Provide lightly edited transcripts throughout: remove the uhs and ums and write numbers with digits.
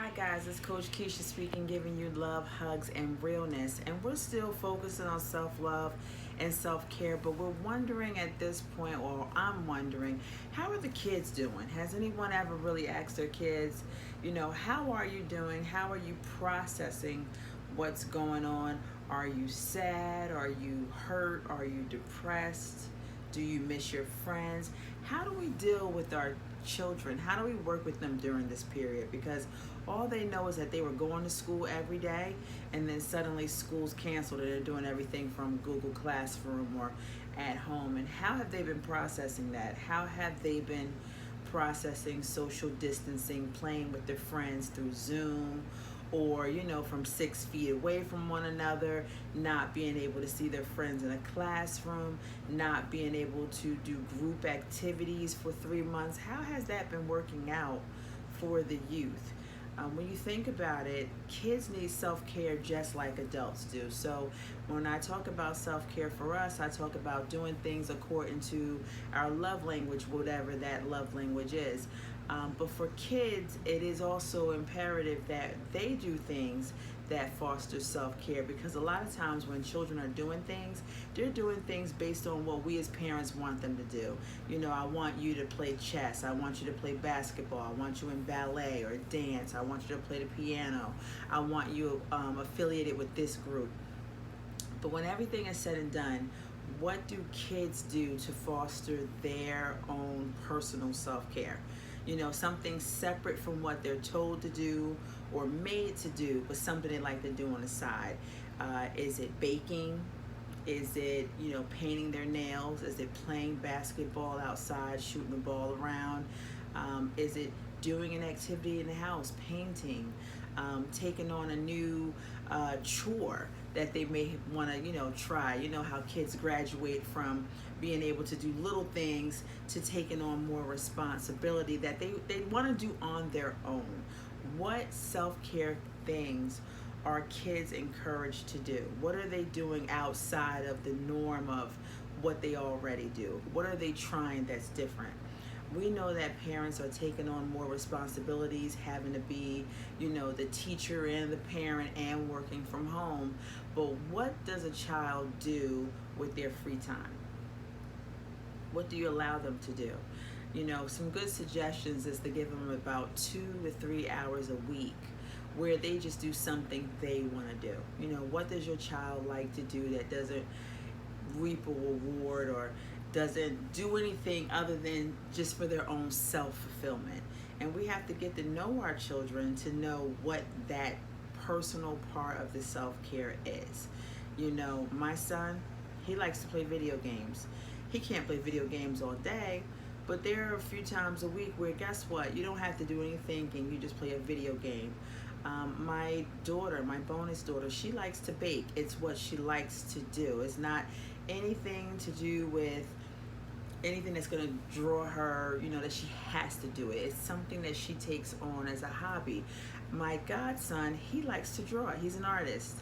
Hi guys, it's Coach Keisha speaking, giving you love, hugs, and realness. And we're still focusing on self-love and self-care, but we're wondering at this point, or I'm wondering, how are the kids doing? Has anyone ever really asked their kids, how are you doing? How are you processing what's going on? Are you sad? Are you hurt? Are you depressed? Do you miss your friends? How do we deal with our children? How do we work with them during this period? Because all they know is that they were going to school every day, and then suddenly school's canceled and they're doing everything from Google Classroom or at home. And how have they been processing that? How have they been processing social distancing, playing with their friends through Zoom, or from 6 feet away from one another, not being able to see their friends in a classroom, not being able to do group activities for 3 months? How has that been working out for the youth? When you think about it, kids need self-care just like adults do. So when I talk about self-care for us, I talk about doing things according to our love language, whatever that love language is. But for kids, it is also imperative that they do things that foster self-care, because a lot of times when children are doing things, they're doing things based on what we as parents want them to do. I want you to play chess, I want you to play basketball, I want you in ballet or dance, I want you to play the piano, I want you affiliated with this group. But when everything is said and done, what do kids do to foster their own personal self-care? Something separate from what they're told to do or made to do, but something they like to do on the side. Is it baking? Is it, painting their nails? Is it playing basketball outside, shooting the ball around? Is it doing an activity in the house, painting, taking on a new chore that they may want to, try? How kids graduate from being able to do little things to taking on more responsibility that they want to do on their own. What self-care things are kids encouraged to do? What are they doing outside of the norm of what they already do? What are they trying that's different? We know that parents are taking on more responsibilities, having to be, the teacher and the parent and working from home. But what does a child do with their free time? What do you allow them to do? Some good suggestions is to give them about 2 to 3 hours a week where they just do something they want to do. What does your child like to do that doesn't reap a reward or doesn't do anything other than just for their own self-fulfillment? And we have to get to know our children to know what that personal part of the self-care is. My son, he likes to play video games. He can't play video games all day, but there are a few times a week where, guess what, you don't have to do any thinking, you just play a video game. My daughter, my bonus daughter, she likes to bake. It's what she likes to do. It's not anything to do with anything that's going to draw her, that she has to do it. It's something that she takes on as a hobby. My godson, he likes to draw. He's an artist.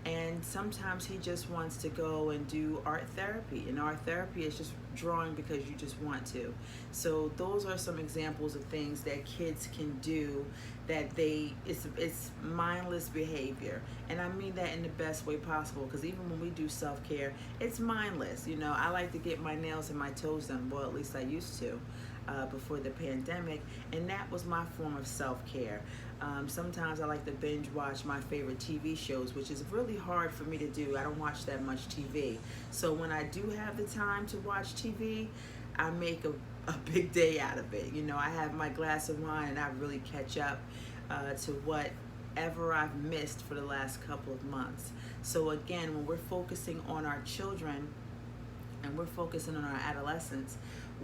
And sometimes he just wants to go and do art therapy. And art therapy is just drawing because you just want to. So those are some examples of things that kids can do that it's mindless behavior. And I mean that in the best way possible, because even when we do self-care, it's mindless. I like to get my nails and my toes done. Well, at least I used to. Before the pandemic, and that was my form of self-care. Sometimes I like to binge watch my favorite TV shows, which is really hard for me to do. I don't watch that much TV. So when I do have the time to watch TV, I make a big day out of it. I have my glass of wine and I really catch up to whatever I've missed for the last couple of months. So again, when we're focusing on our children and we're focusing on our adolescents,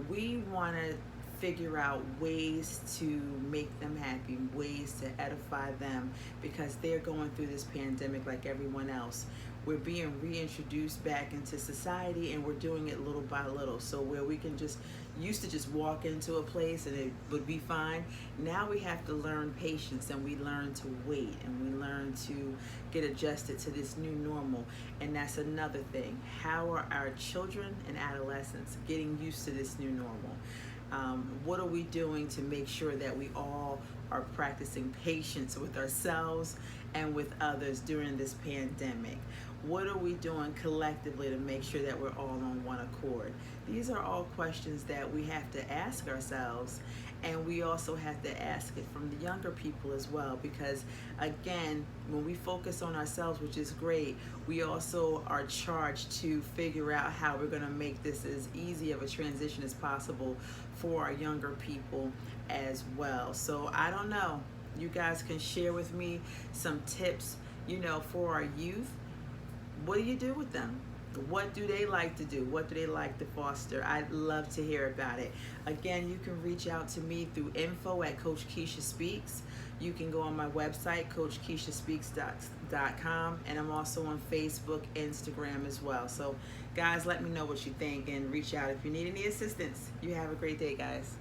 we want to figure out ways to make them happy, ways to edify them, because they're going through this pandemic like everyone else. We're being reintroduced back into society, and we're doing it little by little. So where we can used to just walk into a place and it would be fine, now we have to learn patience, and we learn to wait, and we learn to get adjusted to this new normal. And that's another thing. How are our children and adolescents getting used to this new normal? What are we doing to make sure that we all are practicing patience with ourselves and with others during this pandemic? What are we doing collectively to make sure that we're all on one accord? These are all questions that we have to ask ourselves, and we also have to ask it from the younger people as well, because again, when we focus on ourselves, which is great, we also are charged to figure out how we're going to make this as easy of a transition as possible for our younger people as well. So I don't know, you guys can share with me some tips, for our youth. What do you do with them? What do they like to do? What do they like to foster? I'd love to hear about it. Again, you can reach out to me through info@Coach Keisha Speaks. You can go on my website, CoachKeishaSpeaks.com, and I'm also on Facebook, Instagram as well. So, guys, let me know what you think and reach out if you need any assistance. You have a great day, guys.